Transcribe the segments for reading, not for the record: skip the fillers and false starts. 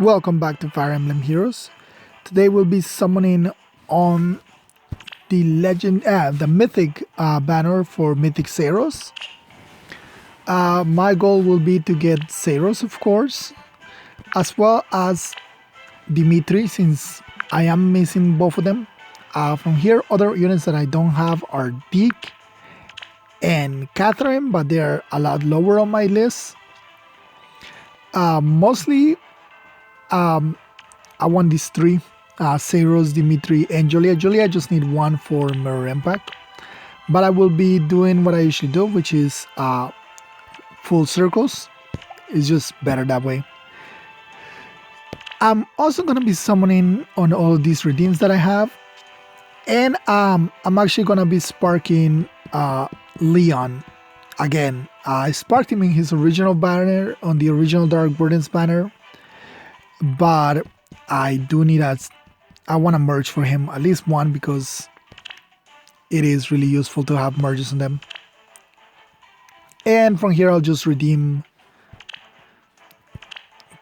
Welcome back to Fire Emblem Heroes. Today we'll be summoning on the Mythic banner for Mythic Seiros. My goal will be to get Seiros, of course, as well as Dimitri, since I am missing both of them. From here, other units that I don't have are Deke and Catherine, but they're a lot lower on my list. Mostly, I want these three, Seiros, Dimitri, and Julia. Julia, I just need one for Mirror Impact. But I will be doing what I usually do, which is full circles. It's just better that way. I'm also going to be summoning on all of these redeems that I have. And I'm actually going to be sparking Leon again. I sparked him in his original banner, on the original Dark Burdens banner. But I do need I want to merge for him, at least one, because it is really useful to have merges on them. And from here I'll just redeem.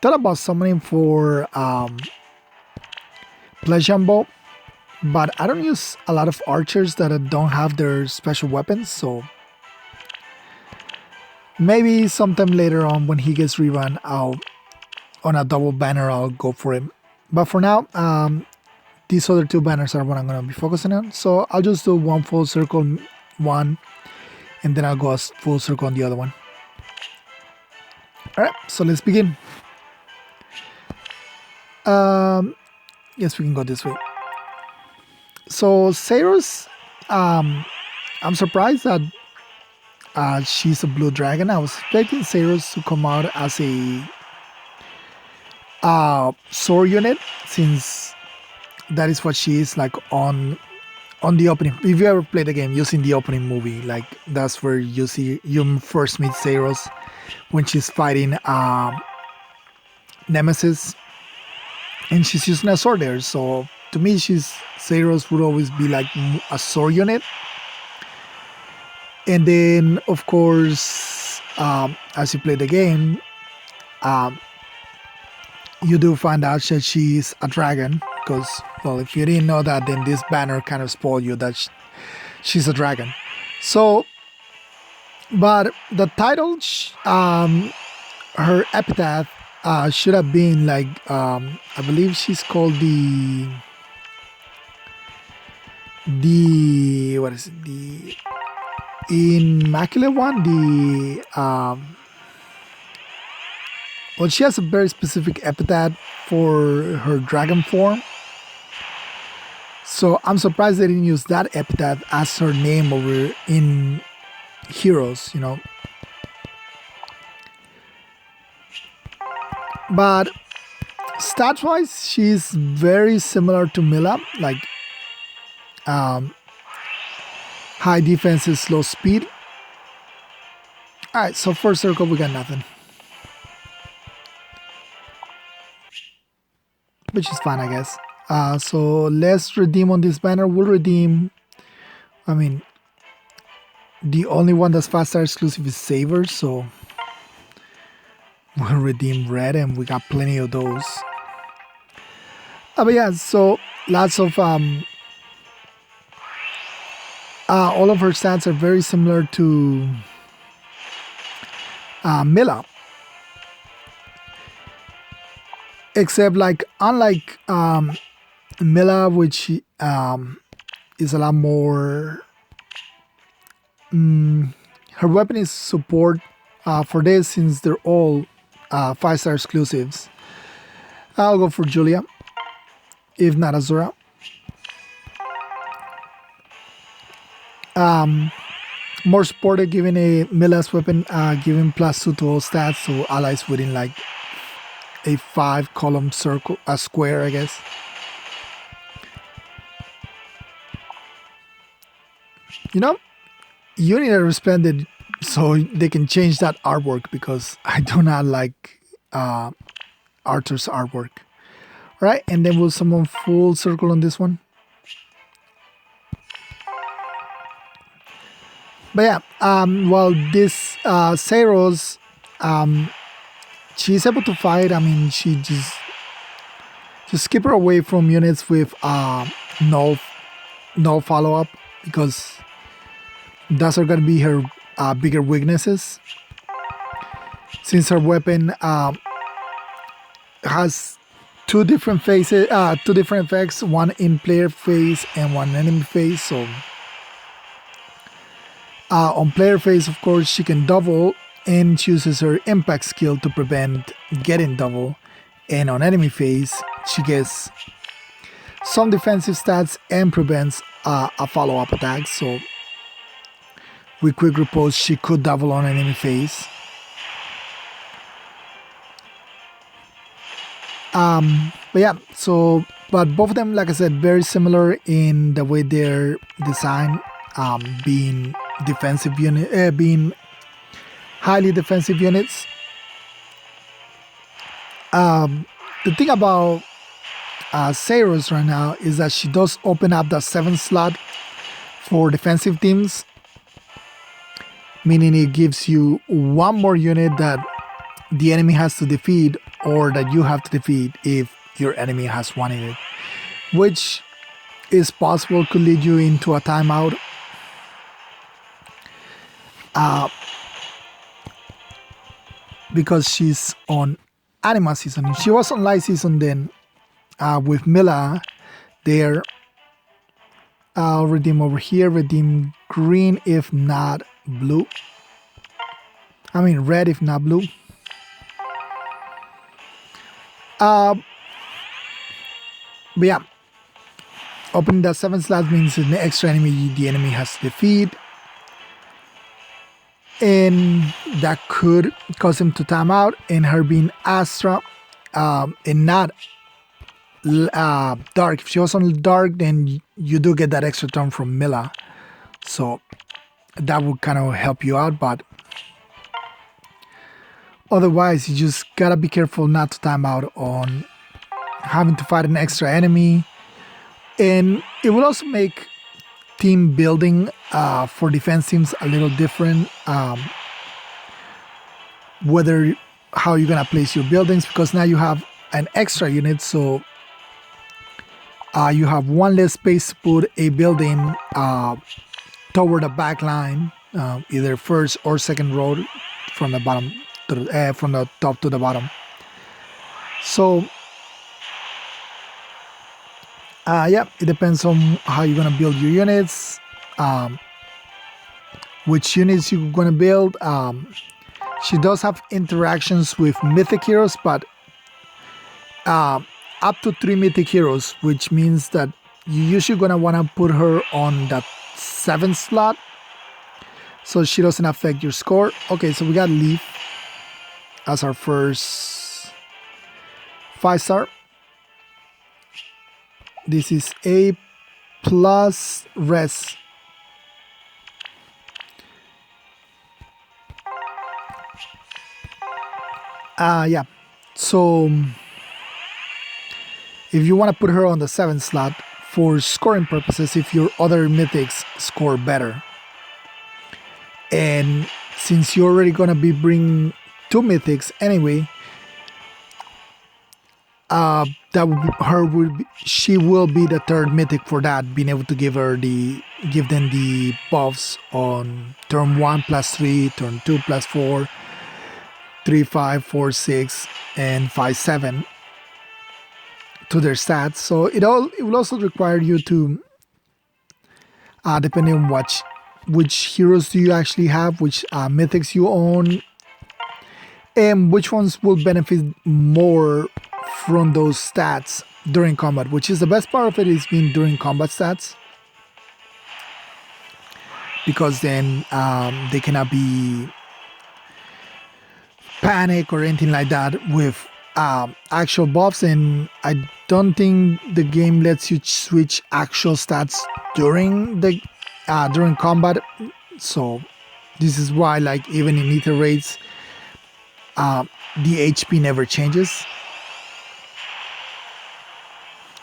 Thought about summoning for Pleashambo, but I don't use a lot of archers that don't have their special weapons, so maybe sometime later on when he gets rerun, on a double banner I'll go for him. But for now, these other two banners are what I'm going to be focusing on. So I'll just do one full circle, one, and then I'll go a full circle on the other one. Alright, so let's begin. Yes, we can go this way. So Seiros, I'm surprised that she's a blue dragon. I was expecting Seiros to come out as a sword unit, since that is what she is like on the opening. If you ever played the game, using the opening movie, like that's where you first meet Seiros when she's fighting Nemesis, and she's using a sword there. So to me, Seiros would always be like a sword unit. And then of course, as you play the game, you do find out that she's a dragon, because, well, if you didn't know that, then this banner kind of spoiled you that she's a dragon. So, but the title, her epitaph should have been like, I believe she's called the what is it, the Immaculate one, well, she has a very specific epithet for her dragon form. So I'm surprised they didn't use that epithet as her name over in Heroes, you know. But stats-wise, she's very similar to Mila, like high defenses, slow speed. Alright, so first circle, we got nothing. Which is fine, I guess. So let's redeem on this banner. We'll redeem, I mean, the only one that's fast-star exclusive is Saver, so we'll redeem red, and we got plenty of those. But yeah, so lots of all of her stats are very similar to Mila. Except, like, unlike Mila, which is a lot more, her weapon is support for this, since they're all 5-star exclusives. I'll go for Julia, if not Azura. More supported, giving a Mila's weapon, giving +2 to all stats, so allies within like a 5-column circle, a square, I guess. You know, Unity responded so they can change that artwork, because I do not like Arthur's artwork. All right, and then we'll summon full circle on this one. But yeah, well, this Seiros, she's able to fight. I mean, she just Just keep her away from units with no follow-up, because those are going to be her bigger weaknesses. Since her weapon has two different phases, two different effects, one in player phase and one enemy phase. So on player phase, of course, she can double and chooses her impact skill to prevent getting double. And on enemy phase, she gets some defensive stats and prevents a follow-up attack. So with quick repose, she could double on enemy phase. But yeah, so but both of them, like I said, very similar in the way they're designed, being defensive unit, being highly defensive units. The thing about Seiros right now is that she does open up the 7th slot for defensive teams, meaning it gives you one more unit that the enemy has to defeat, or that you have to defeat if your enemy has one in it, which is possible, could lead you into a timeout. Because she's on Anima season. If she was on Light season, then with Mila there, I'll redeem over here, redeem green if not blue. I mean red if not blue. But yeah, opening that 7th slot means an extra enemy the enemy has to defeat, and that could cause him to time out. And her being Astra and not dark, if she was on dark, then you do get that extra turn from Mila, so that would kind of help you out. But otherwise, you just gotta be careful not to time out on having to fight an extra enemy. And it will also make team building for defense teams a little different. Whether how you're gonna place your buildings, because now you have an extra unit, so you have one less space to put a building toward the back line, either first or second row from the bottom to from the top to the bottom. So yeah, it depends on how you're gonna build your units, which units you're gonna build. She does have interactions with Mythic heroes, but up to 3 Mythic heroes, which means that you're usually gonna wanna put her on that 7th slot, so she doesn't affect your score. Okay, so we got Leaf as our first 5-star. This is A plus res. Yeah, so if you want to put her on the 7th slot for scoring purposes, if your other mythics score better, and since you're already gonna be bringing 2 mythics anyway, that would be, she will be the 3rd mythic for that, being able to give them the buffs on turn 1 plus 3, turn 2 plus 4, 3, 5, 4, 6, and 5, 7 to their stats. So it will also require you to, depending on which heroes do you actually have, which mythics you own, and which ones will benefit more from those stats during combat, which is the best part of it, is being during combat stats, because then they cannot be panic or anything like that with actual buffs. And I don't think the game lets you switch actual stats during the during combat. So this is why, like, even in ether raids, the HP never changes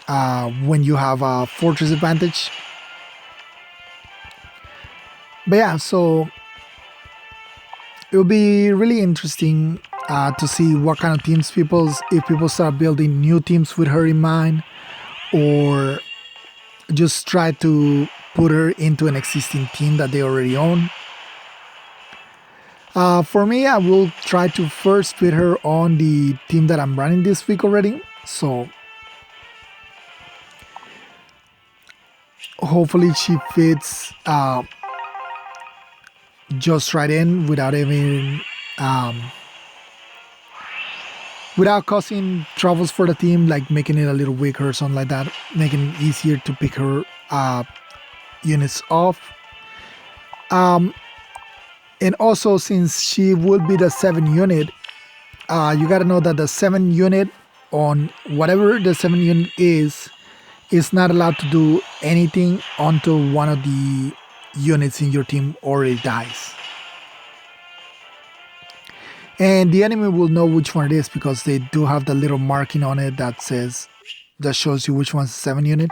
when you have a fortress advantage. But yeah, so it will be really interesting to see what kind of teams if people start building new teams with her in mind, or just try to put her into an existing team that they already own. For me, I will try to first put her on the team that I'm running this week already. So hopefully she fits just right in without even without causing troubles for the team, like making it a little weaker or something like that, making it easier to pick her units off. And also, since she will be the 7 unit, you gotta know that the 7 unit on whatever the 7 unit is not allowed to do anything until one of the units in your team already dies. And the enemy will know which one it is because they do have the little marking on it that shows you which one's the 7 unit.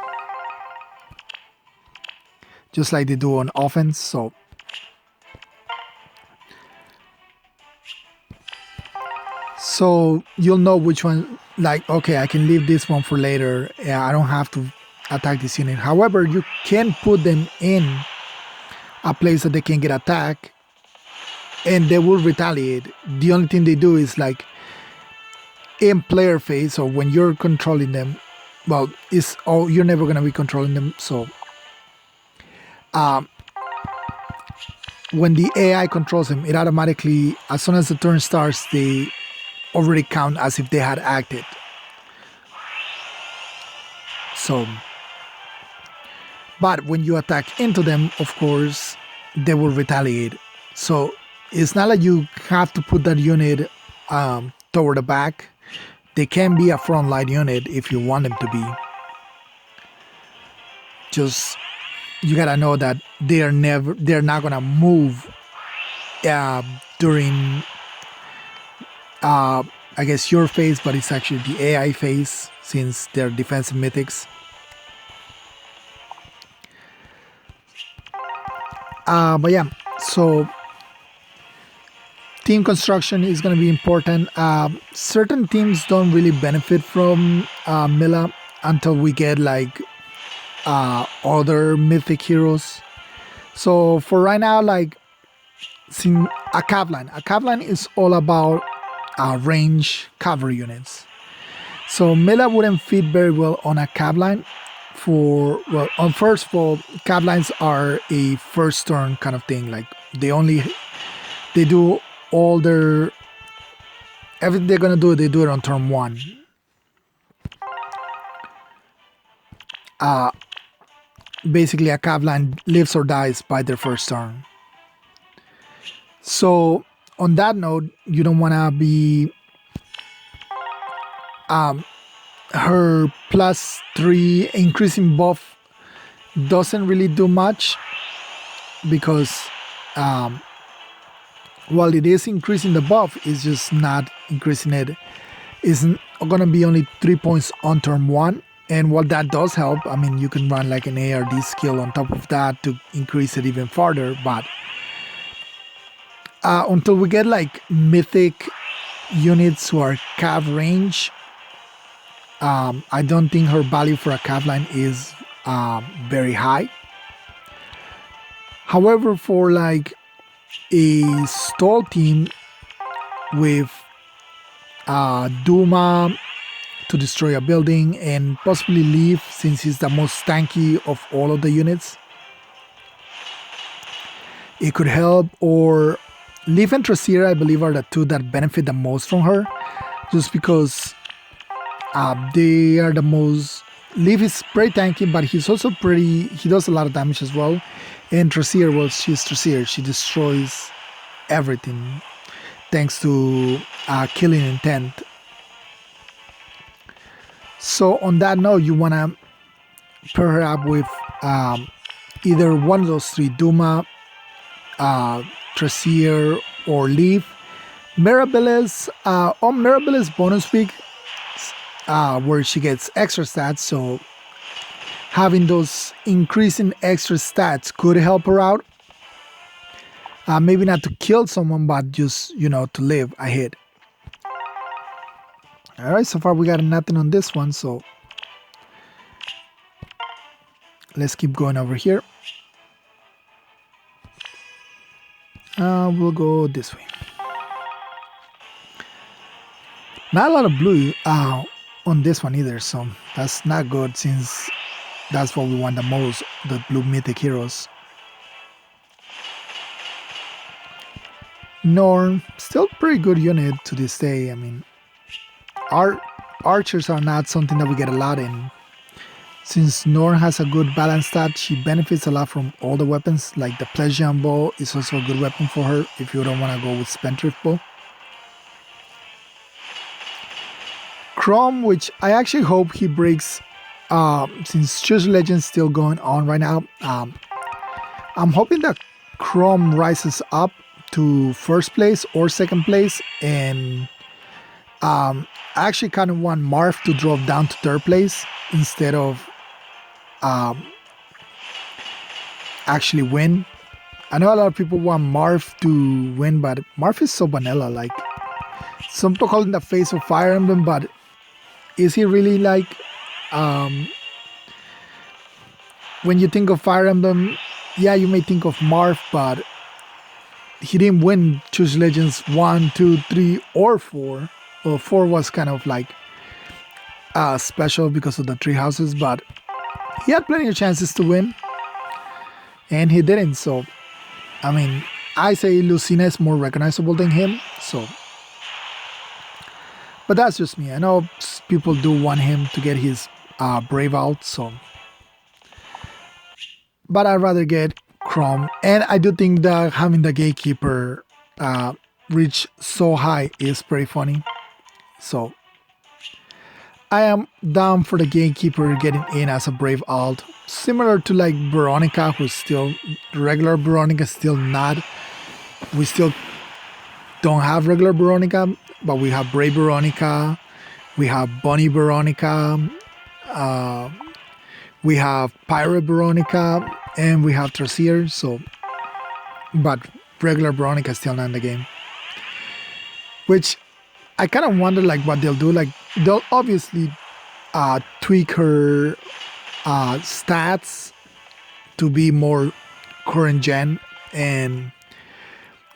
Just like they do on offense, so you'll know which one, like, okay, I can leave this one for later. Yeah, I don't have to attack this unit. However, you can put them in a place that they can get attacked and they will retaliate. The only thing they do is like in player phase, or when you're controlling them, well, you're never going to be controlling them. So when the AI controls them, it automatically, as soon as the turn starts, they already count as if they had acted. So, but when you attack into them, of course, they will retaliate. So it's not like you have to put that unit toward the back. They can be a frontline unit if you want them to be. Just, you gotta know that they're not gonna move during I guess your phase, but it's actually the AI phase since they're defensive mythics. But yeah, so team construction is going to be important. Certain teams don't really benefit from Mila until we get like other mythic heroes. So for right now, like a cav line is all about range cavalry units. So Mila wouldn't fit very well on a cav line. First of all, cav lines are a first turn kind of thing. Like they do all everything they're gonna do, they do it on turn 1. Basically a cav line lives or dies by their first turn. So on that note, you don't want to be her +3 increasing buff doesn't really do much because while it is increasing the buff, it's just not increasing it. It's going to be only 3 points on turn 1. And while that does help, I mean, you can run like an ARD skill on top of that to increase it even farther. But until we get like mythic units who are cav range, I don't think her value for a cav line is very high. However, for like a stall team with Duma to destroy a building and possibly leave, since he's the most tanky of all of the units, it could help. Or Leaf and Trasir, I believe, are the two that benefit the most from her, just because they are the most. Leaf is pretty tanky, but he's also he does a lot of damage as well. And Trasir, well, she's Trasir. She destroys everything thanks to killing intent. So on that note, you want to pair her up with either one of those three, Duma, Trasir, or Leaf. Mirabilis, on Mirabilis bonus week, where she gets extra stats, so having those increasing extra stats could help her out. Maybe not to kill someone, but just, to live a hit. Alright, so far we got nothing on this one, so let's keep going over here. We'll go this way. Not a lot of blue on this one either, so that's not good since that's what we want the most, the blue mythic heroes. Norn, still pretty good unit to this day. I mean, our archers are not something that we get a lot in. Since Norn has a good balance stat, she benefits a lot from all the weapons, like the Pleasure Bow is also a good weapon for her if you don't want to go with Spendthrift Bow. Chrome, which I actually hope he breaks, since Choose Legend's still going on right now. I'm hoping that Chrome rises up to first place or second place, and I actually kind of want Marth to drop down to third place instead of actually win. I know a lot of people want Marth to win, but Marth is so vanilla. Like, some people call him the face of Fire Emblem, but is he really like, when you think of Fire Emblem, yeah, you may think of Marth, but he didn't win Choose Legends 1, 2, 3, or 4. Well, 4 was kind of like special because of the 3 houses, but he had plenty of chances to win, and he didn't. So, I mean, I say Lucina is more recognizable than him, so. But that's just me. I know people do want him to get his Brave out, so. But I'd rather get Chrome, and I do think that having the Gatekeeper reach so high is pretty funny. So I am down for the Gatekeeper getting in as a Brave alt, similar to like Veronica, who's still regular Veronica, still not. We still don't have regular Veronica, but we have Brave Veronica, we have Bunny Veronica, we have Pirate Veronica, and we have Tracier. So, but regular Veronica is still not in the game, which I kind of wonder like what they'll do. Like, they'll obviously tweak her stats to be more current gen and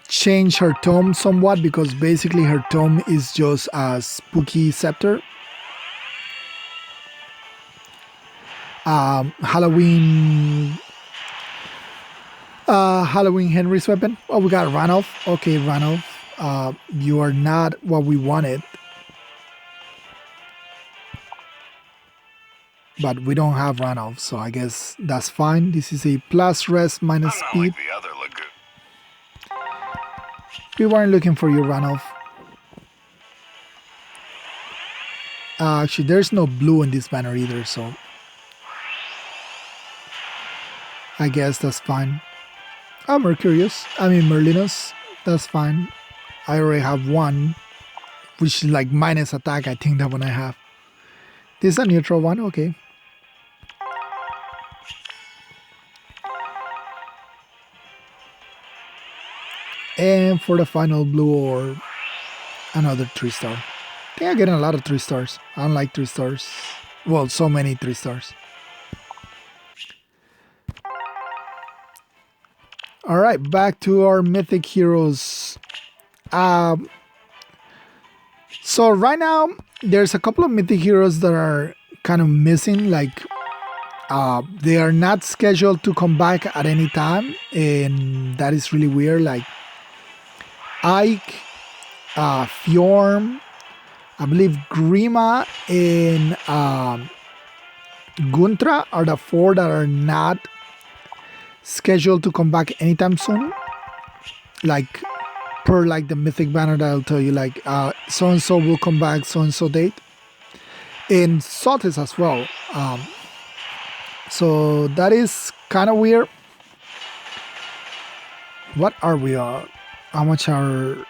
change her tome somewhat, because basically her tome is just a spooky scepter. Halloween Henry's weapon. Oh, we got Ranulf. Okay, Ranulf, you are not what we wanted, but we don't have Ranulf, so I guess that's fine. This is a plus res minus speed. Like the other lagoon. We weren't looking for you, Ranulf. Actually, there's no blue in this banner either, so I guess that's fine. Oh, Merlinus, that's fine. I already have one, which is like minus attack. I think that one I have. This is a neutral one, okay. And for the final blue or another 3-star. I think I'm getting a lot of 3 stars. I don't like 3 stars. Well, so many 3 stars. Alright, back to our mythic heroes. So right now, there's a couple of mythic heroes that are kind of missing. Like, they are not scheduled to come back at any time, and that is really weird. Like, Ike, Fjorm, I believe Grima, and Guntra are the 4 that are not scheduled to come back anytime soon. Like, per like the mythic banner that I'll tell you, like, so and so will come back so and so date. And Saltis as well. So that is kind of weird. What are we on? How much are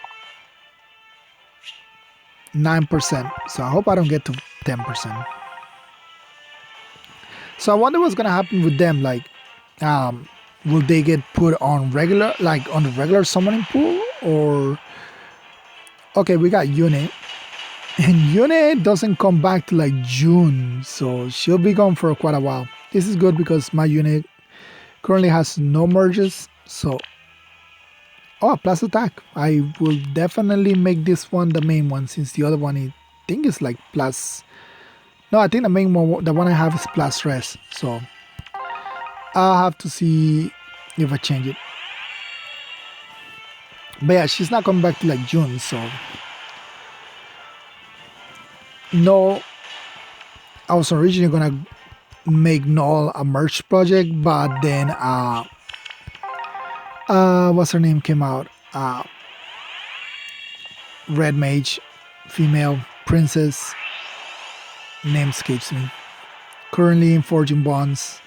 9%? So I hope I don't get to 10%. So I wonder what's gonna happen with them. Like, will they get put on regular, like on the regular summoning pool, or okay, we got unit. And Yune doesn't come back to like June, so she'll be gone for quite a while. This is good because my unit currently has no merges, so oh, plus attack. I will definitely make this one the main one since the other one I think is like plus. No, I think the main one, the one I have is plus res, so I'll have to see if I change it. But yeah, she's not coming back to like June, so no. I was originally gonna make Null a merch project, but then what's her name came out? Red Mage, female princess. Name escapes me. Currently in Forging Bonds.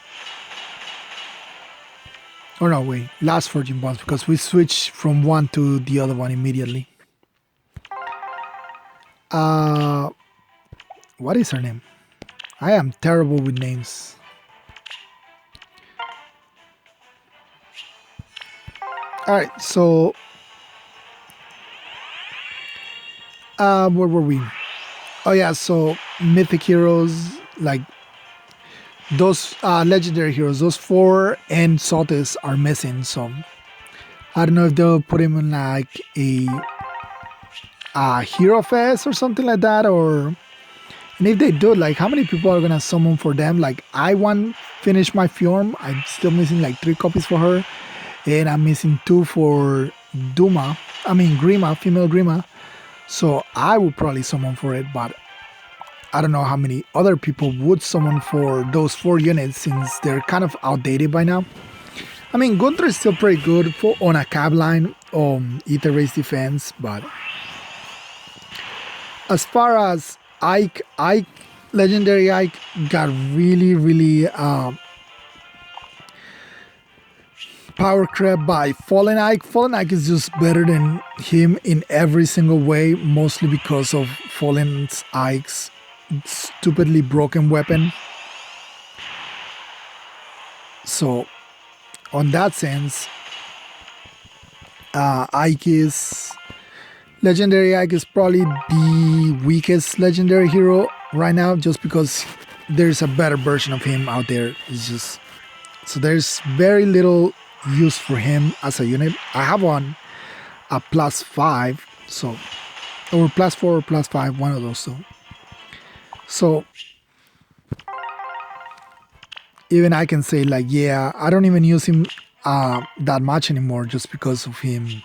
Oh no, wait, last Forging Bonds because we switched from one to the other one immediately. What is her name? I am terrible with names. Alright, so where were we? Oh yeah, so Mythic heroes, like those legendary heroes, those 4 and Saltis are missing, so I don't know if they'll put him in like a hero fest or something like that, or and if they do, like how many people are gonna summon for them? Like I want finish my Fjorm, I'm still missing like 3 copies for her, and I'm missing 2 for Grima, female Grima. So I would probably summon for it, but I don't know how many other people would summon for those 4 units since they're kind of outdated by now. I mean, Gunther is still pretty good on a cab line Ether Race defense, but as far as Ike, legendary Ike got really power crept by Fallen Ike. Fallen Ike is just better than him in every single way, mostly because of Fallen Ike's stupidly broken weapon. So on that sense, legendary Ike is probably the weakest legendary hero right now, just because there's a better version of him out there. It's just so there's very little use for him as a unit. I have a +5, so or +4 or +5, one of those two. So even I can say like, yeah, I don't even use him that much anymore, just because of him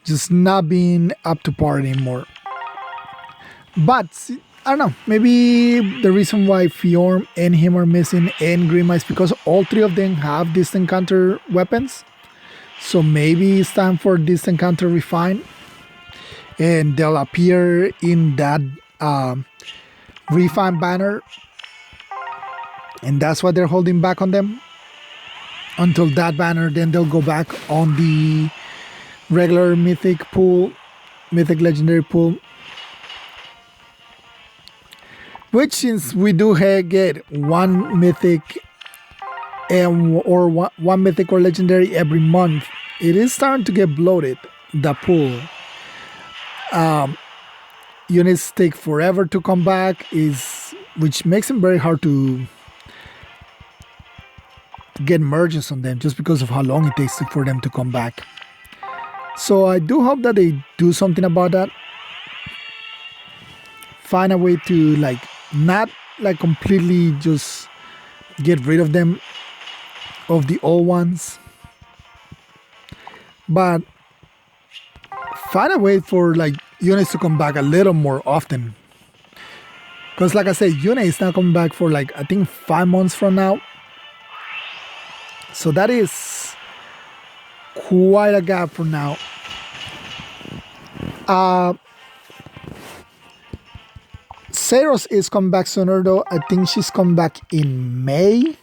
just not being up to par anymore. But I don't know, maybe the reason why Fjorm and him are missing and Grima is because all 3 of them have distant counter weapons. So maybe it's time for distant counter refine, and they'll appear in that refine banner, and that's why they're holding back on them until that banner. Then they'll go back on the regular mythic legendary pool, which, since we do get one mythic or one mythic or legendary every month, it is starting to get bloated, the pool. Units take forever to come back, which makes them very hard to get merges on them, just because of how long it takes for them to come back. So I do hope that they do something about that. Find a way to not completely just get rid of them, of the old ones, but find a way for units to come back a little more often. Because like I said, Yune is not coming back for I think 5 months from now. So that is quite a gap from now. Seiros is coming back sooner though. I think she's coming back in May.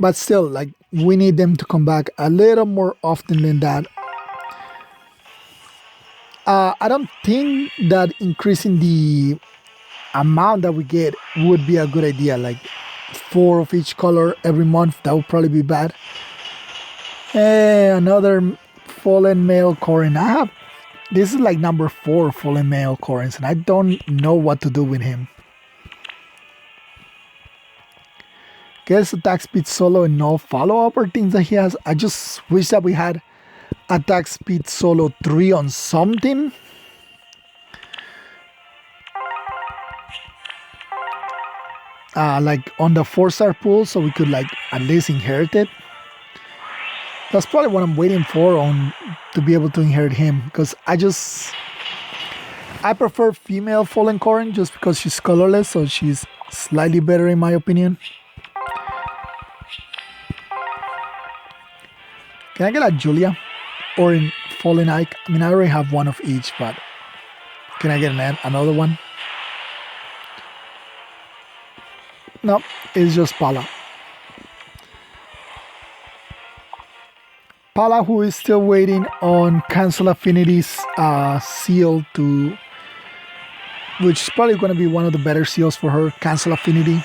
But still, we need them to come back a little more often than that. I don't think that increasing the amount that we get would be a good idea. 4 of each color every month, that would probably be bad. Another fallen male Corin. This is like number 4 fallen male Corins, and I don't know what to do with him. Guess attack speed solo and no follow-up or things that he has. I just wish that we had attack speed solo 3 on something. Like on the 4-star pool, so we could like at least inherit it. That's probably what I'm waiting for to be able to inherit him, because I prefer female fallen Corin just because she's colorless, so she's slightly better in my opinion. Can I get a Julia or in fallen Ike? I mean, I already have one of each, but can I get another one? No, it's just Pala. Pala, who is still waiting on Cancel Affinity's seal which is probably going to be one of the better seals for her, Cancel Affinity,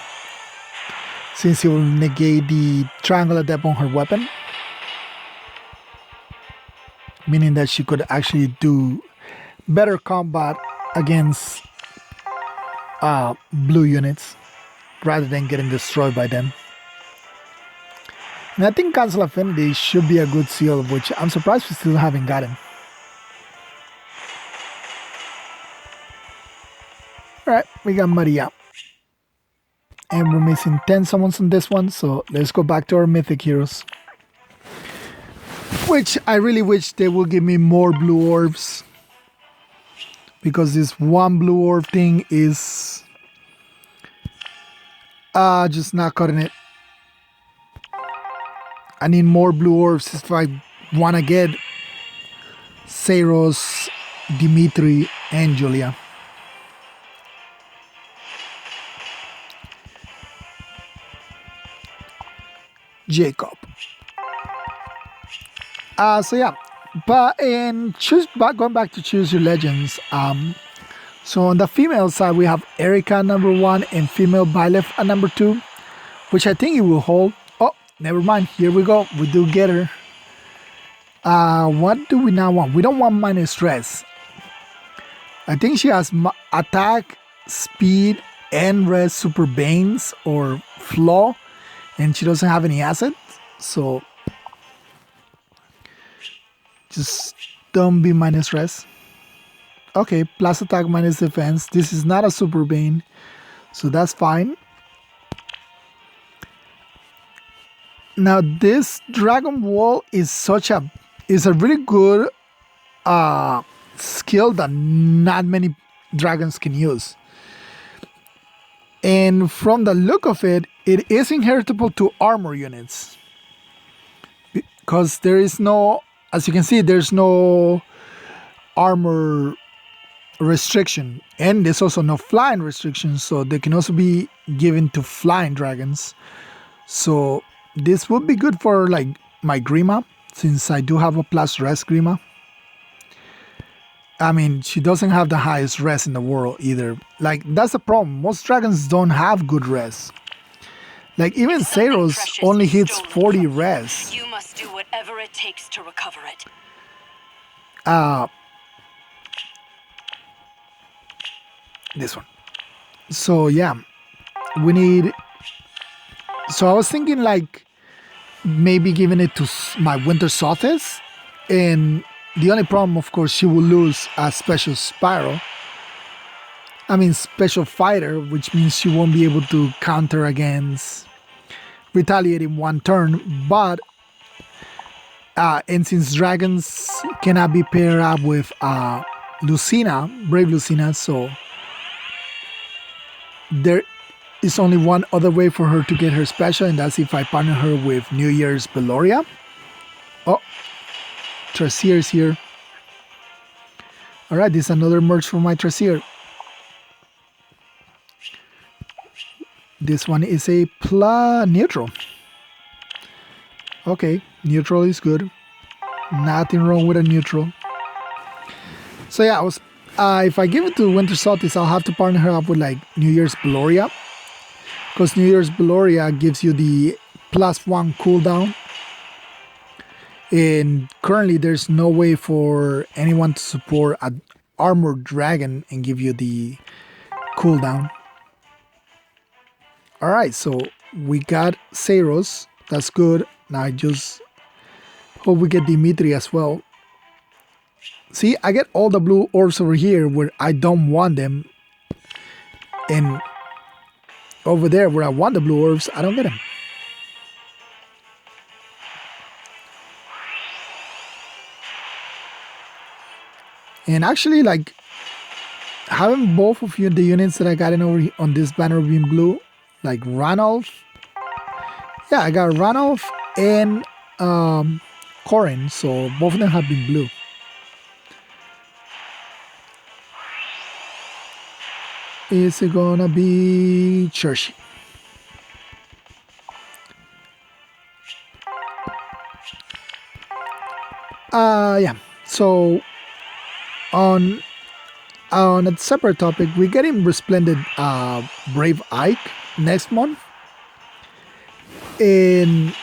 since it will negate the triangle adept on her weapon, meaning that she could actually do better combat against blue units rather than getting destroyed by them. And I think Cancel Affinity should be a good seal, which I'm surprised we still haven't gotten. Alright, we got Maria. And we're missing 10 summons on this one, so let's go back to our Mythic heroes. Which I really wish they will give me more blue orbs, because this one blue orb thing is just not cutting it. I need more blue orbs if I want to get Seiros, Dimitri, and Julia. Jacob. So yeah, but going back to choose your legends. So on the female side, we have Erica number 1 and female Byleth at number 2, which I think it will hold. Oh, never mind. Here we go. We do get her. What do we now want? We don't want minus res. I think she has attack, speed, and res super banes or flaw, and she doesn't have any assets. So just don't be minus res. Okay, plus attack minus defense. This is not a super bane, so that's fine. Now this Dragon Wall is a really good skill that not many dragons can use. And from the look of it, it is inheritable to armor units, because there is no, as you can see, there's no armor restriction, and there's also no flying restriction, so they can also be given to flying dragons. So this would be good for like my Grima, since I do have a plus res Grima. I mean, she doesn't have the highest res in the world either. Like, that's the problem. Most dragons don't have good res. Like, even Seiros only hits 40 res. You must do whatever it takes to recover it. This one. So yeah, we need. So I was thinking like maybe giving it to my Winter Sothes, and the only problem, of course, she will lose a special Spiral. I mean, special fighter, which means she won't be able to counter against retaliate in one turn. But and since dragons cannot be paired up with Lucina, Brave Lucina, so there is only one other way for her to get her special, and that's if I partner her with New Year's Beloria. Oh, Trasier is here. Alright, this is another merge for my Trasier. This one is a neutral. Okay, neutral is good. Nothing wrong with a neutral. So yeah, if I give it to Winter Sothes, I'll have to partner her up with like New Year's Beloria, because New Year's Beloria gives you the +1 cooldown, And currently, there's no way for anyone to support an armored dragon and give you the cooldown. All right, so we got Seiros. That's good. Now I just hope we get Dimitri as well. See, I get all the blue orbs over here where I don't want them. And over there where I want the blue orbs, I don't get them. And actually, like, having both of you, the units that I got in over on this banner being blue, like Ranulf. Yeah, I got Ranulf and Corin, so both of them have been blue. Is it gonna be Churchy? Yeah. So on a separate topic, we're getting Resplendent Brave Ike next month. And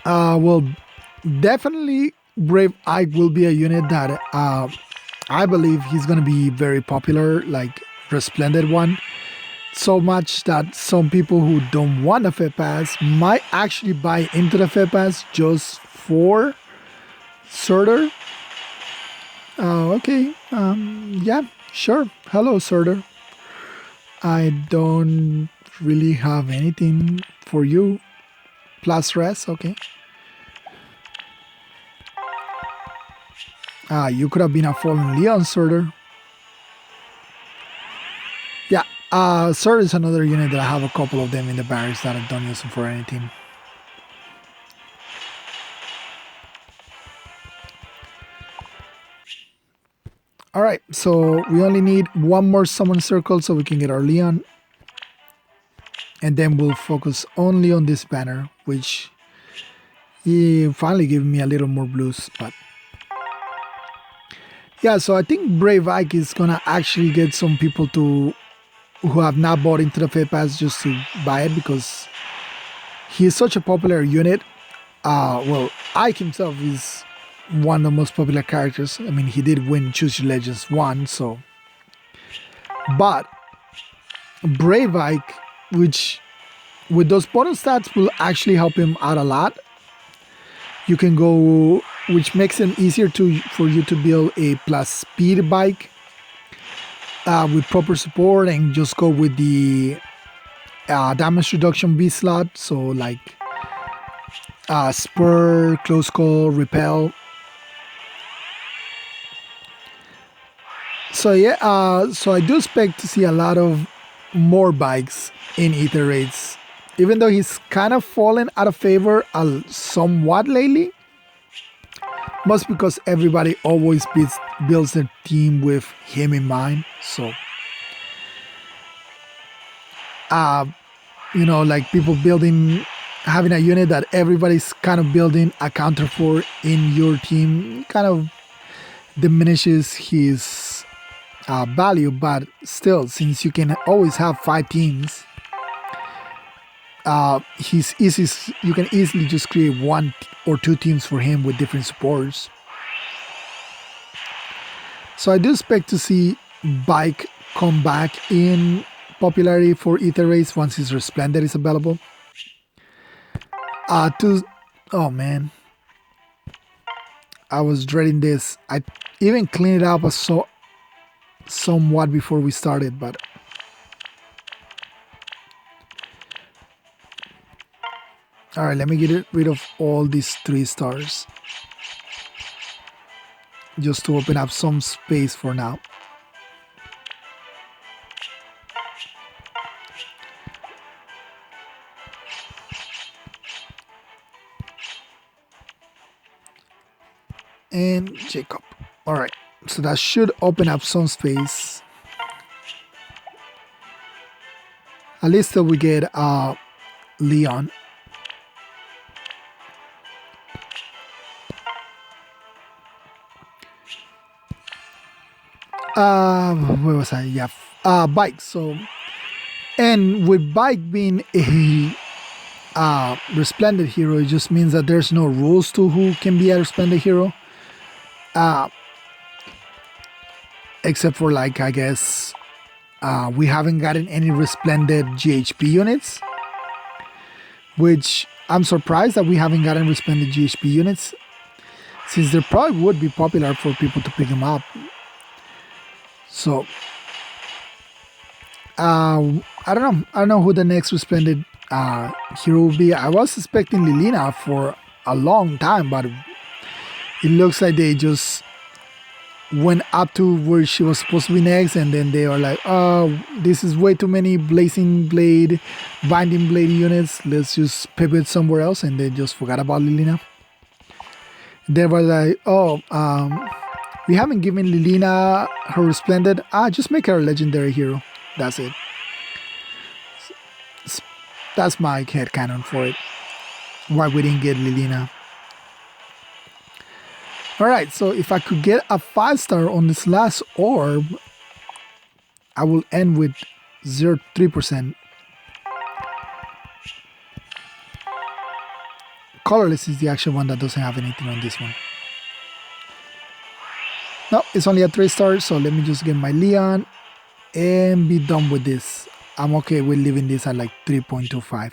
well, definitely Brave Ike will be a unit that I believe he's gonna be very popular, like Resplendent one. So much that some people who don't want a Fed Pass might actually buy into the Fed Pass just for Surtur. Okay. Yeah, sure. Hello, Surtur. I don't really have anything for you. Plus rest, okay. You could have been a Fallen Leon, Surtur. Yeah, Surtur is another unit that I have a couple of them in the barracks that I don't use them for anything. Alright, so we only need one more summon circle so we can get our Leon. And then we'll focus only on this banner, which he finally gave me a little more blues. But yeah, so I think Brave Ike is gonna actually get some people who have not bought into the Fed Pass just to buy it because he is such a popular unit. Well, Ike himself is one of the most popular characters. I mean, he did win Choose Your Legends 1, so. But Brave Ike, which with those bonus stats will actually help him out a lot. You can go, which makes it easier for you to build a plus speed bike with proper support and just go with the damage reduction B slot. So like spur, close call, repel. So yeah, so I do expect to see a lot of more bikes in Ether Raids. Even though he's kind of fallen out of favor somewhat lately. Must because everybody always builds their team with him in mind. So, you know, like people having a unit that everybody's kind of building a counter for in your team kind of diminishes his value. But still, since you can always have 5 teams, you can easily just create 1 or 2 teams for him with different supporters. So I do expect to see Bike come back in popularity for Ether Race once his Resplendent is available. Oh man, I was dreading this. I even cleaned it up somewhat before we started, but alright, let me get rid of all these 3 stars. Just to open up some space for now. And Jacob. Alright, so that should open up some space. At least till we get Leon. Where was I? Yeah, Bike. So, and with Bike being a resplendent hero. It just means that there's no rules to who can be a resplendent hero. Except for, like, I guess we haven't gotten any resplendent GHP units, which I'm surprised that we haven't gotten resplendent GHP units, since they probably would be popular for people to pick them up. So I don't know who the next resplendent hero will be. I was expecting Lilina for a long time, but it looks like they just went up to where she was supposed to be next, and then they are like, oh, this is way too many blazing blade, binding blade units, let's just pivot somewhere else, and they just forgot about Lilina. They were like, oh, we haven't given Lilina her resplendent, just make her a legendary hero, that's it. That's my headcanon for it, why we didn't get Lilina. Alright, so if I could get a 5-star on this last orb, I will end with 0.3%. Colorless is the actual one that doesn't have anything on this one. No, it's only a 3-star, so let me just get my Leon and be done with this. I'm okay with leaving this at like 3.25.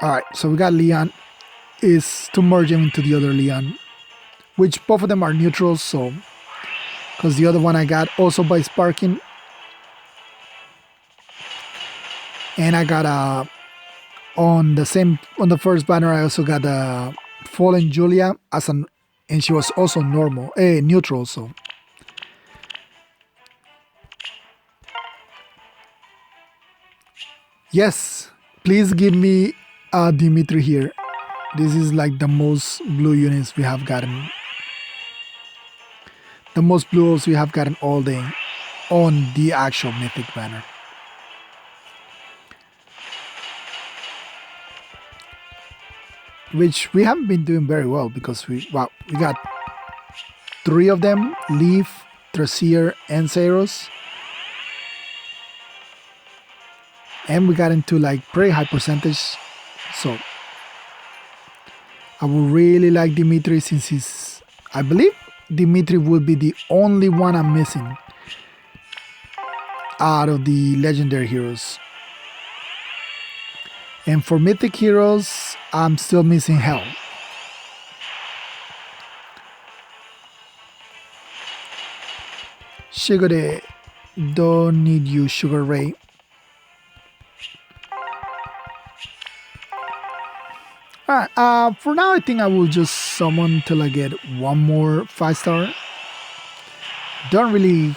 Alright, so we got Leon. Is to merge him into the other Leon, which both of them are neutrals, so because the other one I got also by sparking, and I got on the first banner I also got Fallen Julia and she was also neutral, so yes, please give me Dimitri here. This is like the most blue units we have gotten. The most blues we have gotten all day on the actual Mythic banner. Which we haven't been doing very well because we got 3 of them, Leaf, Tracier, and Seiros. And we got into like pretty high percentage. So I would really like Dimitri, since I believe Dimitri would be the only one I'm missing out of the legendary heroes. And for mythic heroes, I'm still missing Hell. Shigure, don't need you, Sugar Ray. Alright, for now I think I will just summon till I get one more 5-star. Don't really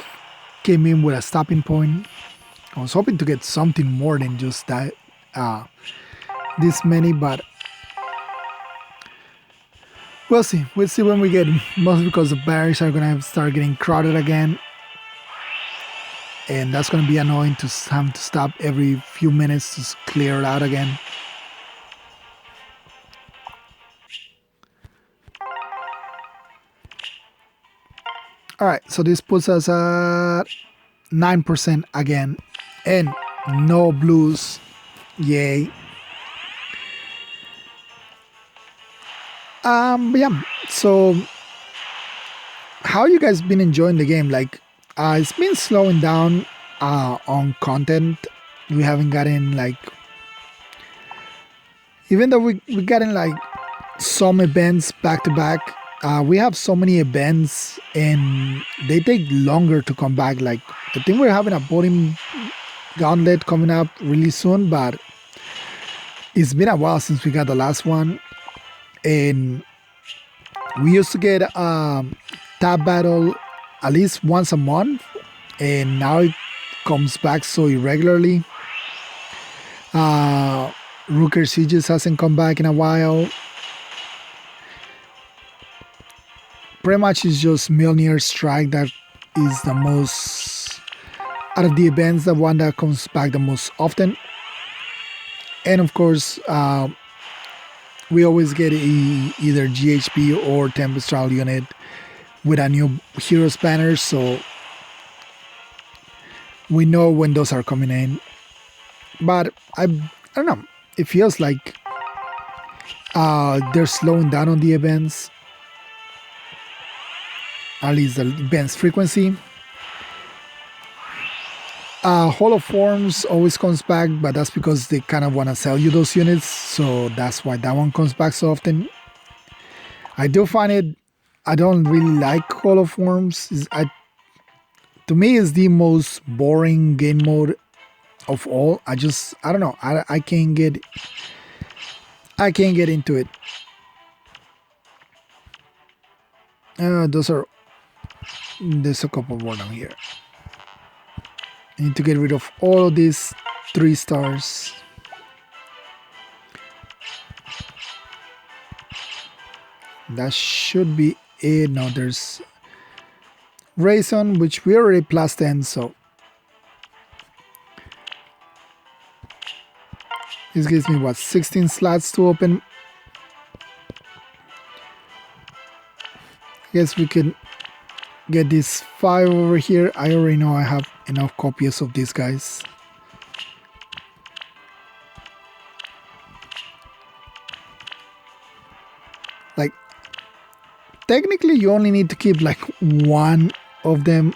came in with a stopping point. I was hoping to get something more than just that, this many, but we'll see. We'll see when we get, mostly because the barriers are gonna start getting crowded again. And that's gonna be annoying to have to stop every few minutes to clear it out again. Alright, so this puts us at 9% again. And no blues. Yay. But yeah, so how you guys been enjoying the game? Like, it's been slowing down on content. We haven't gotten like, even though we gotten like some events back to back, we have so many events and they take longer to come back. Like, I think we're having a voting gauntlet coming up really soon, but it's been a while since we got the last one. And we used to get tab battle at least once a month, and now it comes back so irregularly. Rooker Sieges hasn't come back in a while. Pretty much it's just Mjolnir Strike that is the most, out of the events, the one that comes back the most often. And of course, we always get either GHP or Tempestral unit with a new heroes banner, so we know when those are coming in. But I don't know. It feels like they're slowing down on the events, at least the events frequency. Holo Forms always comes back, but that's because they kind of want to sell you those units, so that's why that one comes back so often. I do find it, I don't really like Holo Forms. To me, it's the most boring game mode of all. I don't know. I can't get into it. There's a couple more down here. I need to get rid of all of these 3 stars. That should be it. No, there's Rayson, which we already plus 10, so this gives me what, 16 slots to open. I guess we can get these 5 over here. I already know I have enough copies of these guys. Like, technically you only need to keep like 1 of them,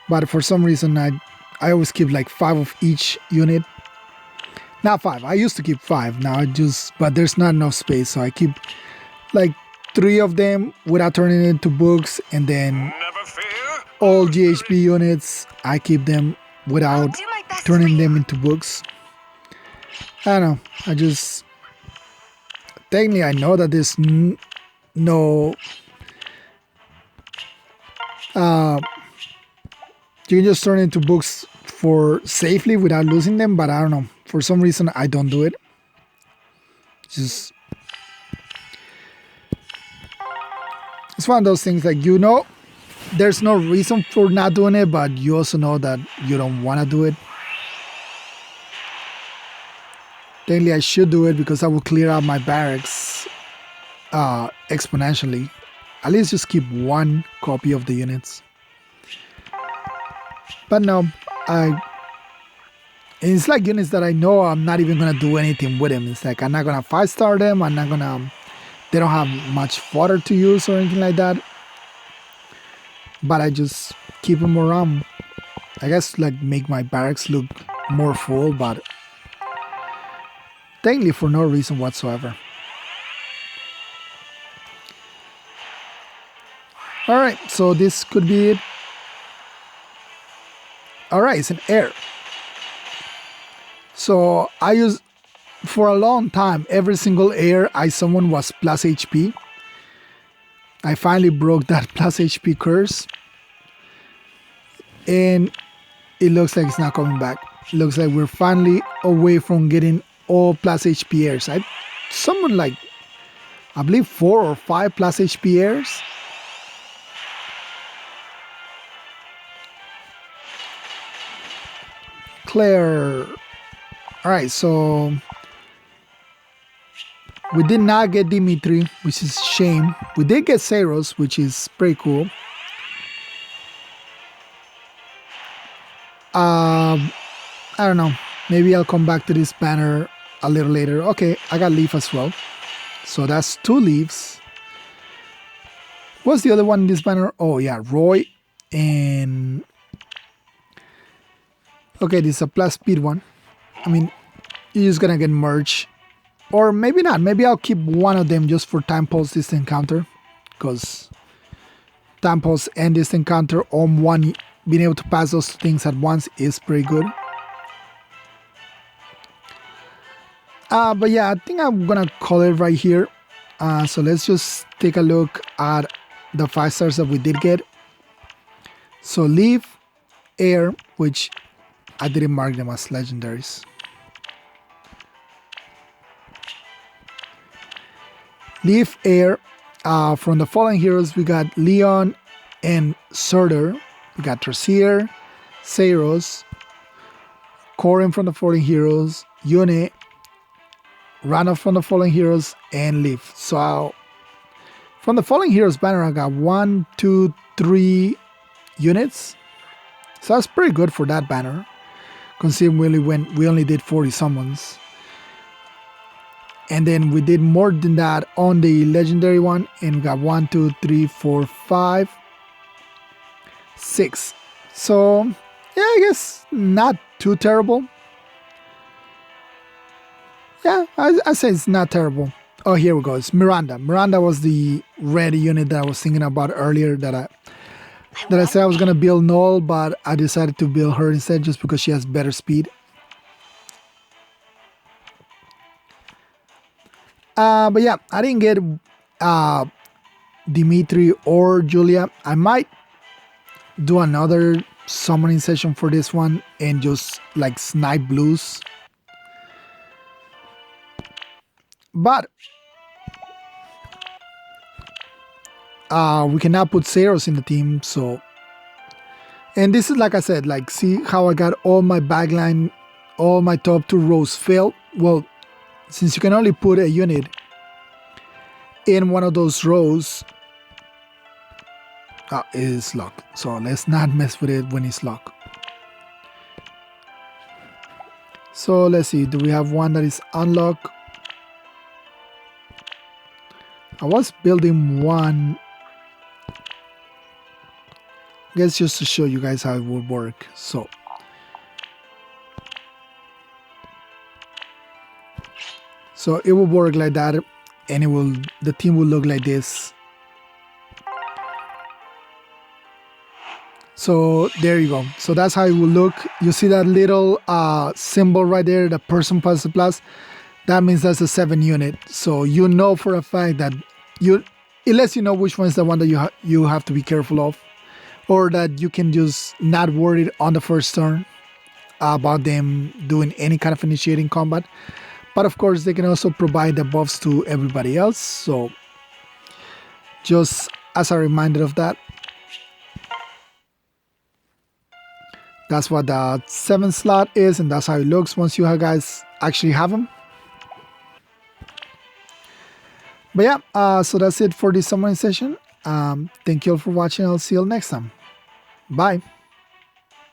but for some reason I always keep like 5 of each unit. Not 5, I used to keep 5, now but there's not enough space, so I keep like 3 of them without turning it into books, and then all GHB units, I keep them without turning them into books. I don't know, technically I know that there's no you can just turn it into books for safely without losing them, but I don't know, for some reason I don't do it. It's one of those things, like, you know, there's no reason for not doing it, but you also know that you don't want to do it. Technically I should do it because I will clear out my barracks exponentially. At least just keep 1 copy of the units. But no, it's like units that I know I'm not even gonna do anything with them. It's like I'm not gonna 5-star them. They don't have much fodder to use or anything like that. But I just keep them around. I guess like make my barracks look more full, but technically for no reason whatsoever. Alright, so this could be it. Alright, it's an air. So I used, for a long time, every single air I summoned was plus HP. I finally broke that plus HP curse. And it looks like it's not coming back. It looks like we're finally away from getting all plus HP airs. I summoned like, I believe 4 or 5 plus HP airs. Claire. Alright, so we did not get Dimitri, which is a shame. We did get Seiros, which is pretty cool. I don't know. Maybe I'll come back to this banner a little later. Okay, I got Leaf as well. So that's 2 Leaves. What's the other one in this banner? Oh yeah, Roy and... Okay, this is a plus speed one. I mean, you're just gonna get merged. Or maybe not. Maybe I'll keep 1 of them just for time pulse distant counter. Because time pulse and distant counter on 1, being able to pass those things at once is pretty good. But yeah, I think I'm gonna call it right here. So let's just take a look at the 5 stars that we did get. So Leaf, Air, which I didn't mark them as legendaries. Leaf, Air. From the following heroes, we got Leon and Surtur. We got Trasier, Seiros, Corin from the following heroes, Yune, Rana from the following heroes, and Leaf. So From the Fallen Heroes banner, I got 1, 2, 3 units. So that's pretty good for that banner, considering we only did 40 summons. And then we did more than that on the legendary one, and we got 1, 2, 3, 4, 5, 6. So yeah, I guess not too terrible. Yeah, I say it's not terrible. Oh, here we go. It's Miranda. Miranda was the red unit that I was thinking about earlier that I said I was gonna build Noel, but I decided to build her instead just because she has better speed. But yeah, I didn't get Dimitri or Julia. I might do another summoning session for this one and just like snipe blues. But we cannot put Seiros in the team, so. And this is like I said, like see how I got all my backline, all my top 2 rows filled? Well, since you can only put a unit in one of those rows, it is locked. So let's not mess with it when it's locked. So let's see, do we have one that is unlocked? I was building one, I guess just to show you guys how it would work. So it will work like that, and the team will look like this. So there you go. So that's how it will look. You see that little symbol right there, the person plus the plus. That means that's a 7 unit. So you know for a fact that it lets you know which one is the one that you have to be careful of, or that you can just not worry on the first turn about them doing any kind of initiating combat. But of course, they can also provide the buffs to everybody else. So just as a reminder of that. That's what the 7th slot is, and that's how it looks once you guys actually have them. But yeah, so that's it for this summoning session. Thank you all for watching. I'll see you all next time. Bye.